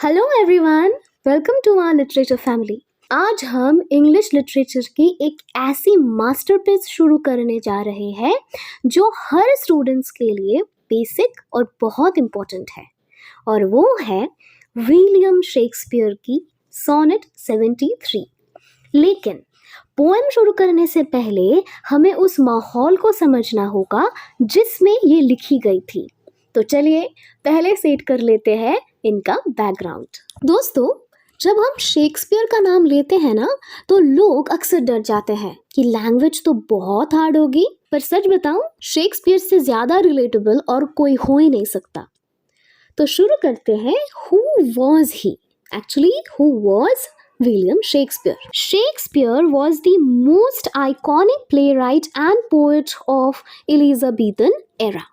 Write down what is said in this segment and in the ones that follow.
Hello everyone, welcome to our literature family. आज हम English literature की एक ऐसी मास्टरपीस शुरू करने जा रहे हैं जो हर स्टूडेंट्स के लिए बेसिक और बहुत इम्पोर्टेंट है, और वो है विलियम शेक्सपियर की सोनेट 73। लेकिन पोएम शुरू करने से पहले हमें उस माहौल को समझना होगा जिसमें ये लिखी गई थी। तो चलिए पहले सेट कर लेते हैं इनका बैकग्राउंड। दोस्तों, जब हम शेक्सपियर का नाम लेते हैं ना, तो लोग अक्सर डर जाते हैं कि लैंग्वेज तो बहुत हार्ड होगी। पर सच बताऊं, शेक्सपियर से ज्यादा रिलेटेबल और कोई हो ही नहीं सकता। तो शुरू करते हैं। Who was he? Actually who was William Shakespeare? Shakespeare was the most iconic playwright and poet of Elizabethan era.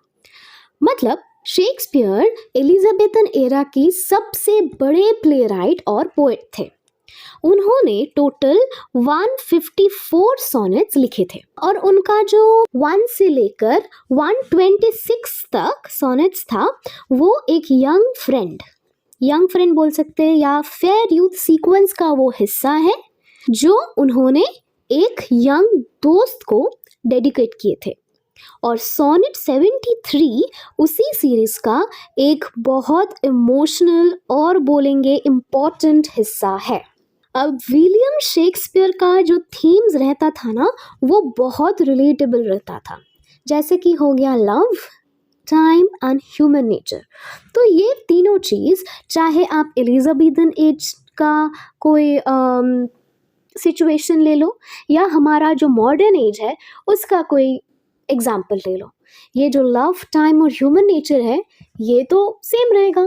मतलब शेक्सपियर एलिजाबेथन एरा की सबसे बड़े प्लेराइट और पोएट थे। उन्होंने टोटल 154 सोनेट्स लिखे थे, और उनका जो 1 से लेकर 126 तक सोनेट्स था, वो एक यंग फ्रेंड बोल सकते हैं या फेयर यूथ सीक्वेंस का वो हिस्सा है जो उन्होंने एक यंग दोस्त को डेडिकेट किए थे। और सोनेट 73 उसी सीरीज का एक बहुत इमोशनल और बोलेंगे इम्पोर्टेंट हिस्सा है। अब विलियम शेक्सपियर का जो थीम्स रहता था ना, वो बहुत रिलेटेबल रहता था, जैसे कि हो गया love, time and human nature. तो ये तीनों चीज़, चाहे आप एलिजाबेथन एज का कोई सिचुएशन ले लो या हमारा जो मॉडर्न एज है उसका कोई एग्जाम्पल ले लो, ये जो लव, टाइम और ह्यूमन नेचर है ये तो सेम रहेगा।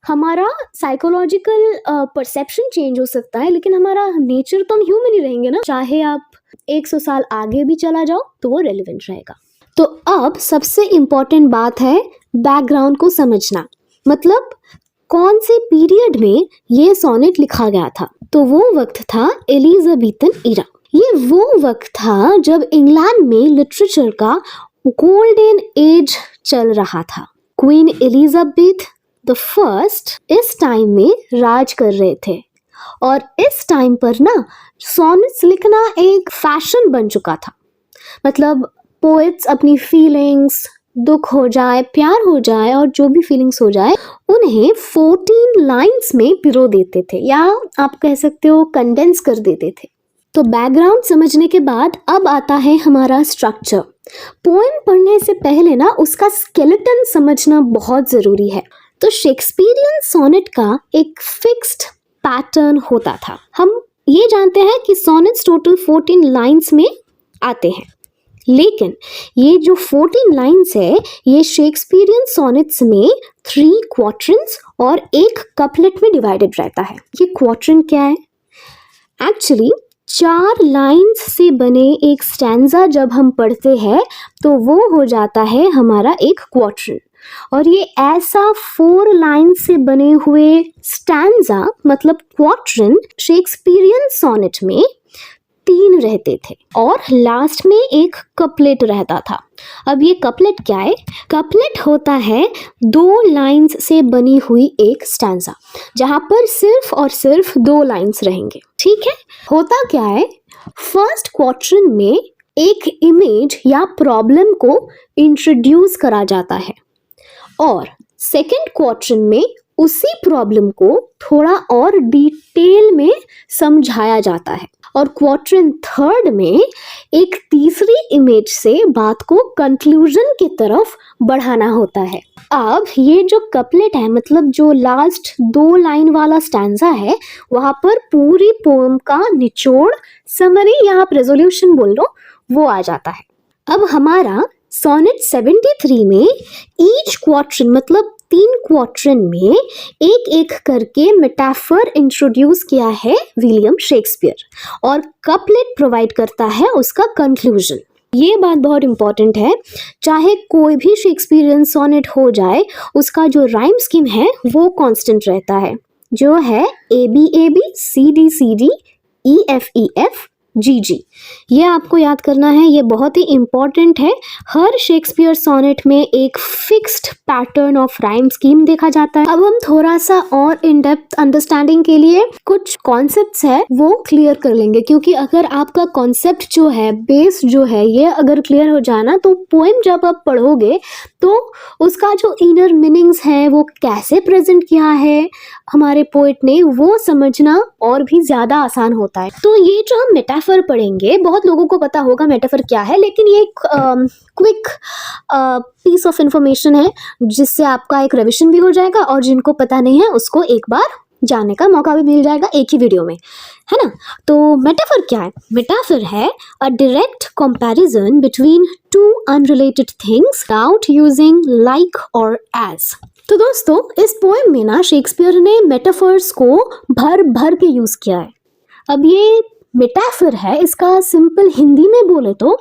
हमारा साइकोलॉजिकल परसेप्शन चेंज हो सकता है, लेकिन हमारा नेचर तो हम ह्यूमन ही रहेंगे ना। चाहे आप 100 साल आगे भी चला जाओ तो वो रेलिवेंट रहेगा। तो अब सबसे इम्पॉर्टेंट बात है बैकग्राउंड को समझना, मतलब कौन से पीरियड में ये सोनेट लिखा गया था। तो वो वक्त था एलिजाबेथन एरा। ये वो वक्त था जब इंग्लैंड में लिटरेचर का गोल्डन एज चल रहा था। क्वीन एलिजाबेथ द फर्स्ट इस टाइम में राज कर रहे थे, और इस टाइम पर ना सोनेट्स लिखना एक फैशन बन चुका था। मतलब पोएट्स अपनी फीलिंग्स, दुख हो जाए, प्यार हो जाए, और जो भी फीलिंग्स हो जाए, उन्हें 14 लाइन्स में पिरो देते थे, या आप कह सकते हो कंडेंस कर देते थे। तो बैकग्राउंड समझने के बाद अब आता है हमारा स्ट्रक्चर। पोएम पढ़ने से पहले ना उसका स्केलेटन समझना बहुत ज़रूरी है। तो शेक्सपियरियन सोनेट का एक फिक्स्ड पैटर्न होता था। हम ये जानते हैं कि सोनेट्स टोटल 14 लाइन्स में आते हैं, लेकिन ये जो 14 लाइन्स है ये शेक्सपियरियन सोनेट्स में 3 क्वार्टरन्स और एक कपलेट में डिवाइडेड रहता है। ये क्वार्टरन क्या है? एक्चुअली 4 लाइन्स से बने एक स्टैंजा जब हम पढ़ते हैं तो वो हो जाता है हमारा एक क्वार्टरन, और ये ऐसा 4 लाइन्स से बने हुए स्टैंजा मतलब क्वार्टरन शेक्सपियरियन सोनेट में 3 रहते थे, और लास्ट में एक कपलेट रहता था। अब ये कपलेट क्या है? कपलेट होता है 2 लाइन्स से बनी हुई एक स्टैंजा, जहाँ पर सिर्फ और सिर्फ 2 लाइन्स रहेंगे। ठीक है, होता क्या है, फर्स्ट क्वार्टरन में एक इमेज या प्रॉब्लम को इंट्रोड्यूस करा जाता है, और सेकेंड क्वार्टरन में उसी प्रॉब्लम को थोड़ा और डिटेल में समझाया जाता है, और क्वार्टरन थर्ड में एक तीसरी इमेज से बात को कंक्लूजन की तरफ बढ़ाना होता है। अब ये जो कपलेट है, मतलब जो लास्ट 2 लाइन वाला स्टैंजा है, वहाँ पर पूरी पोएम का निचोड़, समरी या आप रेजोल्यूशन बोल लो, वो आ जाता है। अब हमारा सोनेट 73 में ईच क्वार्टरन मतलब 3 क्वार्टरन में एक एक करके मेटाफर इंट्रोड्यूस किया है विलियम शेक्सपियर, और कपलेट प्रोवाइड करता है उसका कंक्लूजन। ये बात बहुत इंपॉर्टेंट है, चाहे कोई भी शेक्सपियरियन सोनेट हो जाए, उसका जो राइम स्कीम है वो कांस्टेंट रहता है, जो है ABAB, CD CD, EFEF, जी जी, ये आपको याद करना है, ये बहुत ही इम्पॉर्टेंट है। हर शेक्सपियर सोनेट में एक fixed pattern of rhyme scheme देखा जाता है। अब हम थोड़ा सा और इन डेप्थ अंडरस्टैंडिंग के लिए कुछ कॉन्सेप्ट्स है वो क्लियर कर लेंगे, क्योंकि अगर आपका कॉन्सेप्ट जो है, बेस जो है, ये अगर क्लियर हो जाए ना, तो पोएम जब आप पढ़ोगे तो उसका जो इनर मीनिंग्स है, वो कैसे प्रेजेंट किया है हमारे पोएट ने, वो समझना और भी ज़्यादा आसान होता है। तो ये जो हम मेटाफर पढ़ेंगे, बहुत लोगों को पता होगा मेटाफर क्या है, लेकिन ये एक क्विक पीस ऑफ इंफॉर्मेशन है जिससे आपका एक रिविजन भी हो जाएगा, और जिनको पता नहीं है उसको एक बार जानने का मौका भी मिल जाएगा एक ही वीडियो में, है ना। तो मेटाफर क्या है? मेटाफर है अ direct comparison between two unrelated things without using like और एज। तो दोस्तों, इस पोएम में ना शेक्सपियर ने मेटाफर्स को भर भर के यूज किया है। अब ये मेटाफर है, इसका सिंपल हिंदी में बोले तो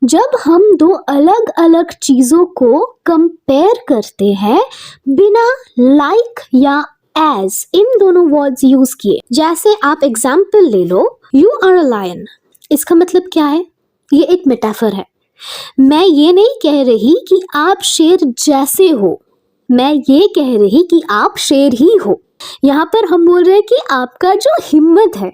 जब हम दो अलग अलग चीजों को कंपेयर करते हैं बिना लाइक या एज इन दोनों वर्ड्स यूज किए। जैसे आप एग्जाम्पल ले लो, यू आर अ लायन, इसका मतलब क्या है? ये एक मेटाफर है। मैं ये नहीं कह रही कि आप शेर जैसे हो, मैं ये कह रही कि आप शेर ही हो। यहाँ पर हम बोल रहे हैं कि आपका जो हिम्मत है,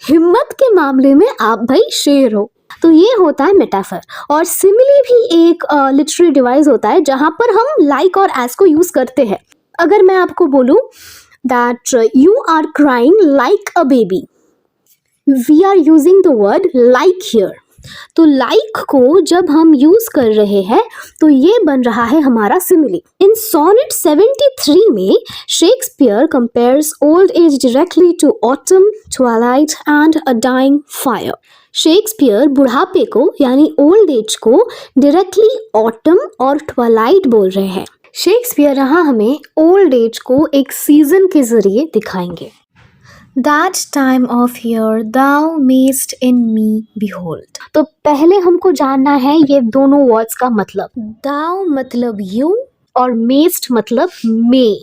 हिम्मत के मामले में आप भाई शेर हो। तो ये होता है मेटाफर। और सिमिली भी एक लिटरेरी डिवाइस होता है जहाँ पर हम लाइक और एज को यूज करते हैं। अगर मैं आपको बोलूँ that you are crying like a baby, we are using the word like here. तो लाइक को जब हम यूज कर रहे हैं तो ये बन रहा है हमारा सिमिली। इन सोनेट 73 में Shakespeare compares old age directly to autumn, twilight and a dying fire. Shakespeare बुढ़ापे को यानी ओल्ड एज को डायरेक्टली ऑटम और ट्वाइलाइट बोल रहे हैं। शेक्सपियर यहाँ हमें ओल्ड एज को एक सीजन के जरिए दिखाएंगे। That time of year thou mayst in me behold। तो पहले हमको जानना है ये दोनों वर्ड्स का मतलब। Thou मतलब you और mayst मतलब may,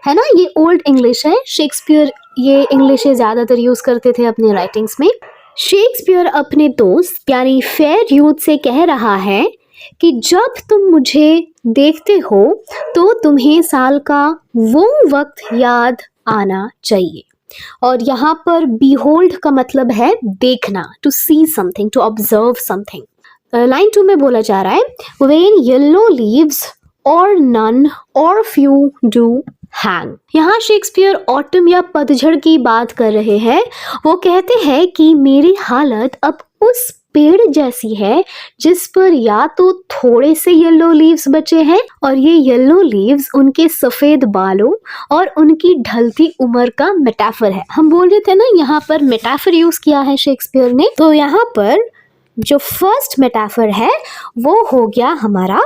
है ना। ये ओल्ड इंग्लिश है, शेक्सपियर ये इंग्लिश ज़्यादातर यूज करते थे अपने राइटिंग्स में। शेक्सपियर अपने दोस्त यानी फेयर यूथ से कह रहा है कि जब तुम मुझे देखते हो तो तुम्हें साल का वो वक्त याद आना चाहिए। और यहाँ पर behold का मतलब है देखना, to see something, to observe something। Line 2 में बोला जा रहा है when yellow leaves or none or few do hang। यहाँ शेक्सपियर ऑटम या पतझड़ की बात कर रहे हैं। वो कहते हैं कि मेरी हालत अब उस पेड़ जैसी है जिस पर या तो थोड़े से येलो लीव्स बचे हैं, और ये येलो लीव्स उनके सफेद बालों और उनकी ढलती उम्र का मेटाफर है। हम बोल रहे थे ना यहाँ पर मेटाफर यूज किया है शेक्सपियर ने। तो यहाँ पर जो फर्स्ट मेटाफर है वो हो गया हमारा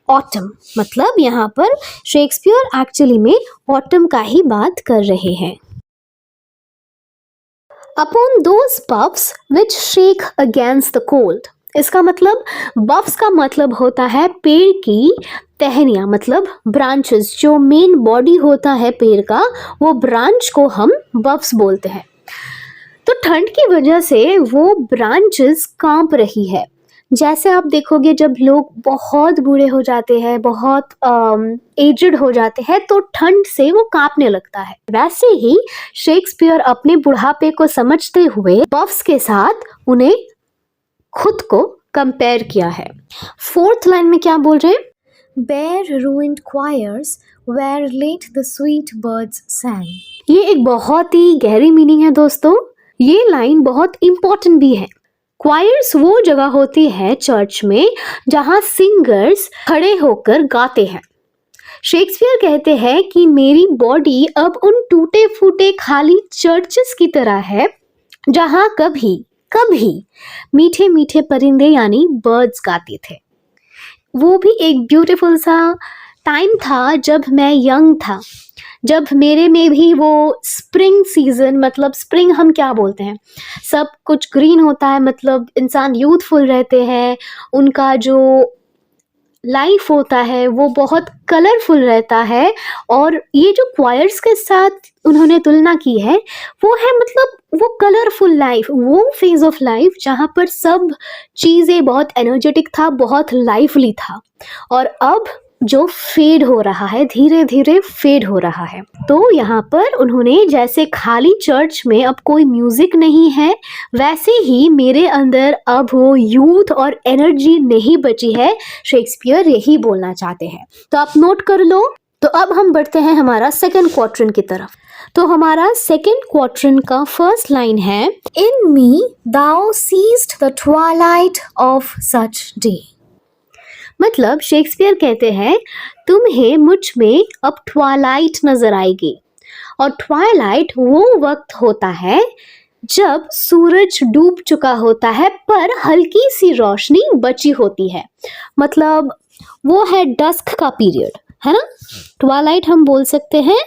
ऑटम। मतलब यहाँ पर शेक्सपियर एक्चुअली में ऑटम का ही बात कर रहे हैं। Upon those buffs which shake against the cold। इसका मतलब बफ्स का मतलब होता है पेड़ की टहनियाँ, मतलब ब्रांचेस। जो मेन बॉडी होता है पेड़ का, वो ब्रांच को हम बफ्स बोलते हैं। तो ठंड की वजह से वो ब्रांचेस कांप रही है। जैसे आप देखोगे जब लोग बहुत बूढ़े हो जाते हैं, बहुत एजड हो जाते हैं, तो ठंड से वो कांपने लगता है। वैसे ही शेक्सपियर अपने बुढ़ापे को समझते हुए बफ्स के साथ उन्हें खुद को कंपेयर किया है। फोर्थ लाइन में क्या बोल रहे हैं? Bare ruined choirs where late the sweet birds sang। ये एक बहुत ही गहरी मीनिंग है दोस्तों। ये लाइन बहुत इंपॉर्टेंट भी है। क्वायर्स वो जगह होती है चर्च में जहां सिंगर्स खड़े होकर गाते हैं। शेक्सपियर कहते हैं कि मेरी बॉडी अब उन टूटे फूटे खाली चर्चेस की तरह है जहां कभी कभी मीठे मीठे परिंदे यानी बर्ड्स गाते थे। वो भी एक ब्यूटीफुल सा टाइम था जब मैं यंग था, जब मेरे में भी वो स्प्रिंग सीजन, मतलब स्प्रिंग हम क्या बोलते हैं, सब कुछ ग्रीन होता है, मतलब इंसान यूथफुल रहते हैं, उनका जो लाइफ होता है वो बहुत कलरफुल रहता है। और ये जो क्वायर्स के साथ उन्होंने तुलना की है वो है मतलब वो कलरफुल लाइफ, वो फेज ऑफ लाइफ जहाँ पर सब चीज़ें बहुत एनर्जेटिक था, बहुत लाइवली था। और अब जो फेड हो रहा है, धीरे धीरे फेड हो रहा है। तो यहाँ पर उन्होंने जैसे खाली चर्च में अब कोई म्यूजिक नहीं है, वैसे ही मेरे अंदर अब वो यूथ और एनर्जी नहीं बची है। शेक्सपियर यही बोलना चाहते हैं, तो आप नोट कर लो। तो अब हम बढ़ते हैं हमारा सेकंड क्वार्टरन की तरफ। तो हमारा सेकंड क्वार्टरन का फर्स्ट लाइन है, in me thou seest the twilight of such day. मतलब शेक्सपियर कहते हैं तुम्हें मुझ में अब ट्वाइलाइट नजर आएगी। और ट्वाइलाइट वो वक्त होता है जब सूरज डूब चुका होता है पर हल्की सी रोशनी बची होती है। मतलब वो है डस्क का पीरियड, है ना। ट्वाइलाइट हम बोल सकते हैं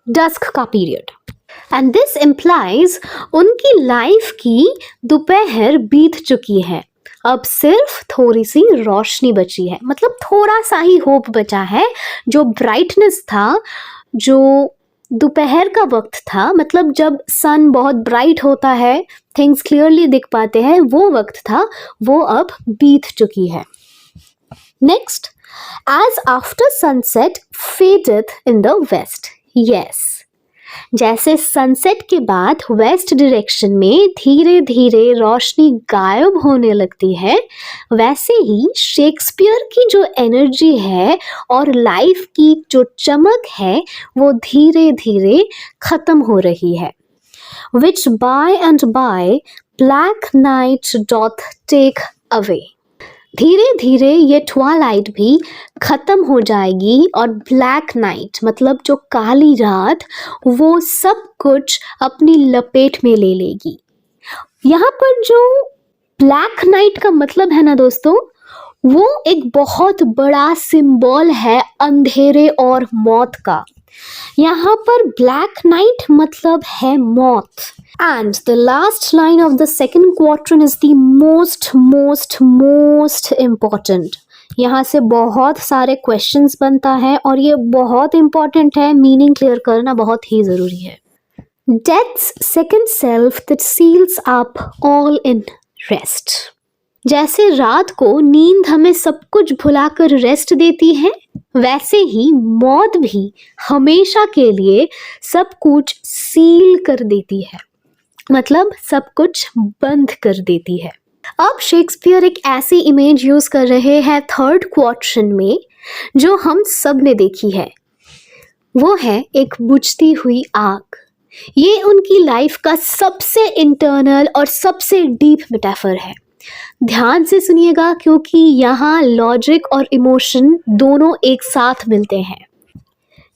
डस्क का पीरियड। एंड दिस इम्प्लाइज उनकी लाइफ की दोपहर बीत चुकी है, अब सिर्फ थोड़ी सी रोशनी बची है। मतलब थोड़ा सा ही होप बचा है। जो ब्राइटनेस था, जो दोपहर का वक्त था, मतलब जब सन बहुत ब्राइट होता है, थिंग्स क्लियरली दिख पाते हैं, वो वक्त था, वो अब बीत चुकी है। Next, as after sunset fadeth in the west. Yes, जैसे सनसेट के बाद वेस्ट डायरेक्शन में धीरे धीरे रोशनी गायब होने लगती है, वैसे ही शेक्सपियर की जो एनर्जी है और लाइफ की जो चमक है वो धीरे धीरे खत्म हो रही है। Which by and by black night doth take away। धीरे धीरे ये ट्वाइलाइट भी खत्म हो जाएगी और ब्लैक नाइट मतलब जो काली रात वो सब कुछ अपनी लपेट में ले लेगी। यहाँ पर जो ब्लैक नाइट का मतलब है ना दोस्तों, वो एक बहुत बड़ा सिंबल है अंधेरे और मौत का। यहाँ पर ब्लैक नाइट मतलब है मौत। And the last line of the second quatrain is the most important। यहाँ से बहुत सारे क्वेश्चंस बनता है और ये बहुत इंपॉर्टेंट है, मीनिंग क्लियर करना बहुत ही ज़रूरी है। Death's second self that seals up all in rest। जैसे रात को नींद हमें सब कुछ भुलाकर रेस्ट देती है, वैसे ही मौत भी हमेशा के लिए सब कुछ सील कर देती है, मतलब सब कुछ बंद कर देती है। अब शेक्सपियर एक ऐसी इमेज यूज कर रहे हैं थर्ड क्वार्टरन में जो हम सब ने देखी है, वो है एक बुझती हुई आग। ये उनकी लाइफ का सबसे इंटरनल और सबसे डीप मेटाफर है। ध्यान से सुनिएगा क्योंकि यहाँ लॉजिक और इमोशन दोनों एक साथ मिलते हैं।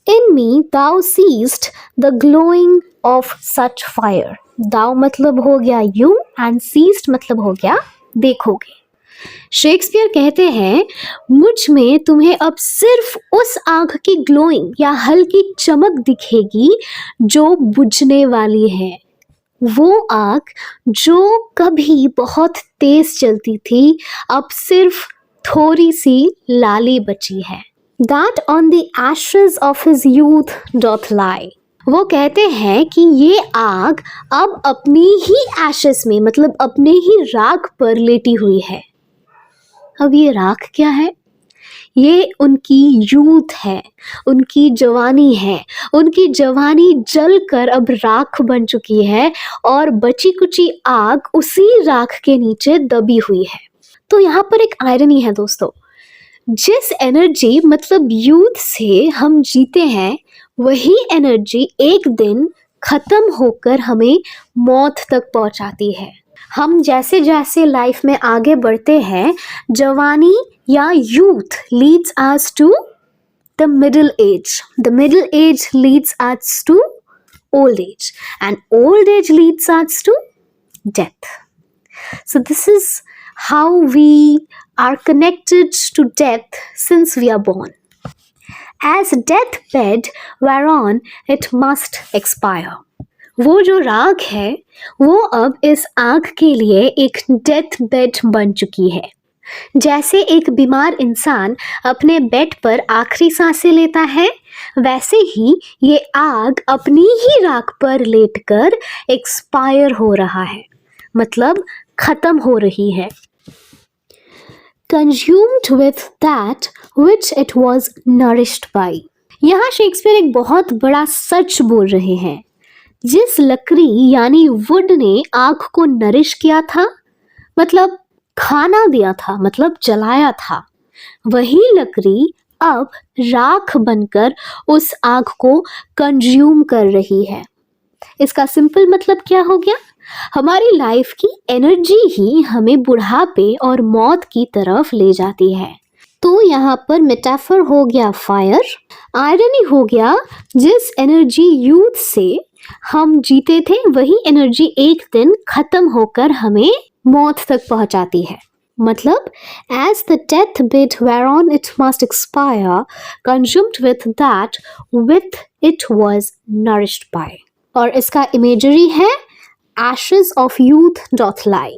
In me thou seest the glowing of such fire। दाउ मतलब हो गया यू एंड सीस्ट मतलब हो गया देखोगे। शेक्सपियर कहते हैं मुझ में तुम्हें अब सिर्फ उस आग की ग्लोइंग या हल्की चमक दिखेगी जो बुझने वाली है। वो आग जो कभी बहुत तेज चलती थी अब सिर्फ थोड़ी सी लाली बची है। That on the ashes of his youth doth lie। वो कहते हैं कि ये आग अब अपनी ही एशेस में मतलब अपने ही राख पर लेटी हुई है। अब ये राख क्या है? ये उनकी यूथ है, उनकी जवानी है। उनकी जवानी जलकर अब राख बन चुकी है और बची कुची आग उसी राख के नीचे दबी हुई है। तो यहाँ पर एक आयरनी है दोस्तों, जिस एनर्जी मतलब यूथ से हम जीते हैं वही एनर्जी एक दिन खत्म होकर हमें मौत तक पहुंचाती है। हम जैसे जैसे लाइफ में आगे बढ़ते हैं, जवानी या youth leads us to the middle age, the middle age leads us to old age and old age leads us to death. So this is how we are connected to death since we are born, as deathbed whereon it must expire। वो जो राख है वो अब इस आग के लिए एक डेथ बेड बन चुकी है। जैसे एक बीमार इंसान अपने बेड पर आखिरी सांसें लेता है, वैसे ही ये आग अपनी ही राख पर लेटकर एक्सपायर हो रहा है, मतलब खत्म हो रही है। Consumed with that which it was nourished by। यहाँ शेक्सपियर एक बहुत बड़ा सच बोल रहे हैं। जिस लकड़ी यानी वुड ने आग को नरिश किया था, मतलब खाना दिया था, मतलब जलाया था, वही लकड़ी अब राख बनकर उस आग को कंज्यूम कर रही है। इसका सिंपल मतलब क्या हो गया? हमारी लाइफ की एनर्जी ही हमें बुढ़ापे और मौत की तरफ ले जाती है। तो यहाँ पर मेटाफर हो गया फायर, आयरनी हो गया जिस एनर्जी यूथ से हम जीते थे वही एनर्जी एक दिन खत्म होकर हमें मौत तक पहुंचाती है। मतलब as the death bed whereon it must expire, consumed with that with it was nourished by। और इसका इमेजरी है ashes of youth doth lie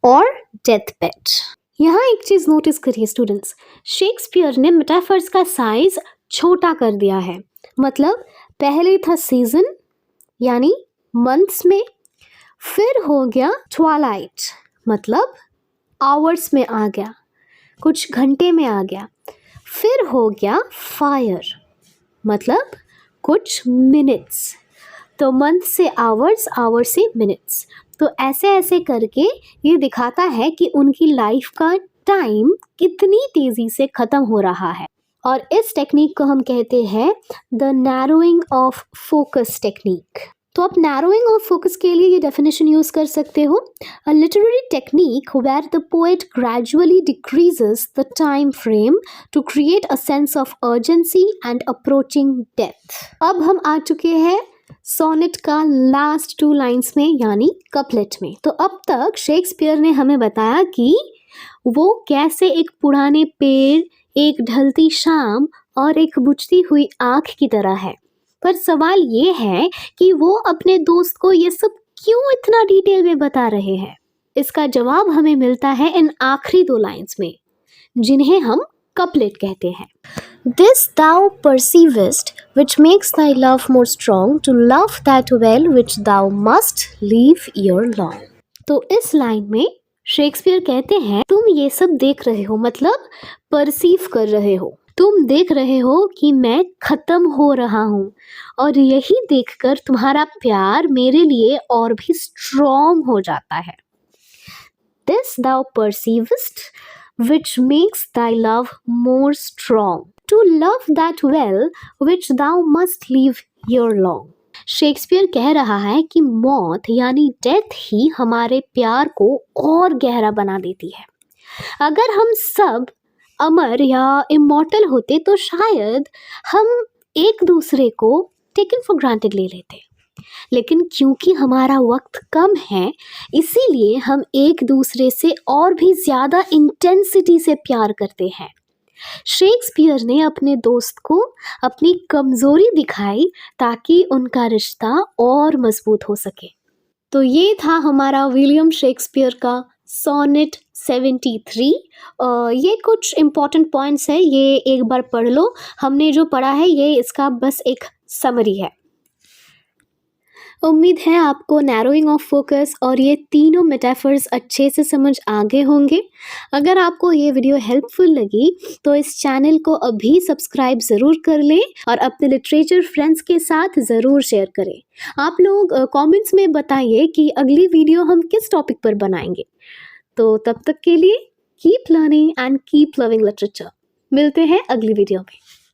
और death bed। यहाँ एक चीज नोटिस करिए स्टूडेंट्स, शेक्सपियर ने मेटाफर्स का साइज छोटा कर दिया है। मतलब पहले था सीजन यानी मंथ्स में, फिर हो गया ट्वाइलाइट मतलब आवर्स में आ गया, कुछ घंटे में आ गया, फिर हो गया फायर मतलब कुछ मिनट्स, तो मंथ से आवर्स, आवर्स से मिनट्स। तो ऐसे ऐसे करके ये दिखाता है कि उनकी लाइफ का टाइम कितनी तेज़ी से ख़त्म हो रहा है। और इस टेक्निक को हम कहते हैं the narrowing of focus technique. तो आप नैरोइंग ऑफ फोकस के लिए ये डेफिनेशन यूज़ कर सकते हो, a literary technique where the poet gradually decreases the time frame to create a sense of urgency and approaching death. अब हम आ चुके हैं सोनेट का लास्ट 2 लाइन्स में यानी कपलेट में। तो अब तक शेक्सपियर ने हमें बताया कि वो कैसे एक पुराने पेड़, एक ढलती शाम और एक बुझती हुई आँख की तरह है। पर सवाल ये है कि वो अपने दोस्त को ये सब क्यों इतना डिटेल में बता रहे हैं? इसका जवाब हमें मिलता है इन आखिरी 2 लाइन्स में, जिन्हें हम कपलेट कहते हैं। This thou perceivest, which makes thy love more strong, to love that well which thou must leave ere long। तो इस लाइन में शेक्सपियर कहते हैं तुम ये सब देख रहे हो, मतलब परसीव कर रहे हो, तुम देख रहे हो कि मैं खत्म हो रहा हूँ, और यही देखकर तुम्हारा प्यार मेरे लिए और भी स्ट्रॉन्ग हो जाता है। This thou perceivest, which makes thy love more strong, to love that well which thou must leave ere long। Shakespeare कह रहा है कि मौत यानी डेथ ही हमारे प्यार को और गहरा बना देती है। अगर हम सब अमर या इमॉर्टल होते तो शायद हम एक दूसरे को टेकन फॉर ग्रांटेड ले लेते, लेकिन क्योंकि हमारा वक्त कम है इसीलिए हम एक दूसरे से और भी ज़्यादा इंटेंसिटी से प्यार करते हैं। शेक्सपियर ने अपने दोस्त को अपनी कमज़ोरी दिखाई ताकि उनका रिश्ता और मजबूत हो सके। तो ये था हमारा विलियम शेक्सपियर का सोनेट 73। ये कुछ इम्पॉर्टेंट पॉइंट्स है, ये एक बार पढ़ लो। हमने जो पढ़ा है ये इसका बस एक समरी है। उम्मीद है आपको नैरोइंग ऑफ फोकस और ये तीनों मेटाफर्स अच्छे से समझ आ गए होंगे। अगर आपको ये वीडियो हेल्पफुल लगी तो इस चैनल को अभी सब्सक्राइब ज़रूर कर लें और अपने लिटरेचर फ्रेंड्स के साथ ज़रूर शेयर करें। आप लोग कमेंट्स में बताइए कि अगली वीडियो हम किस टॉपिक पर बनाएंगे। तो तब तक के लिए keep learning and keep loving literature. मिलते हैं अगली वीडियो में।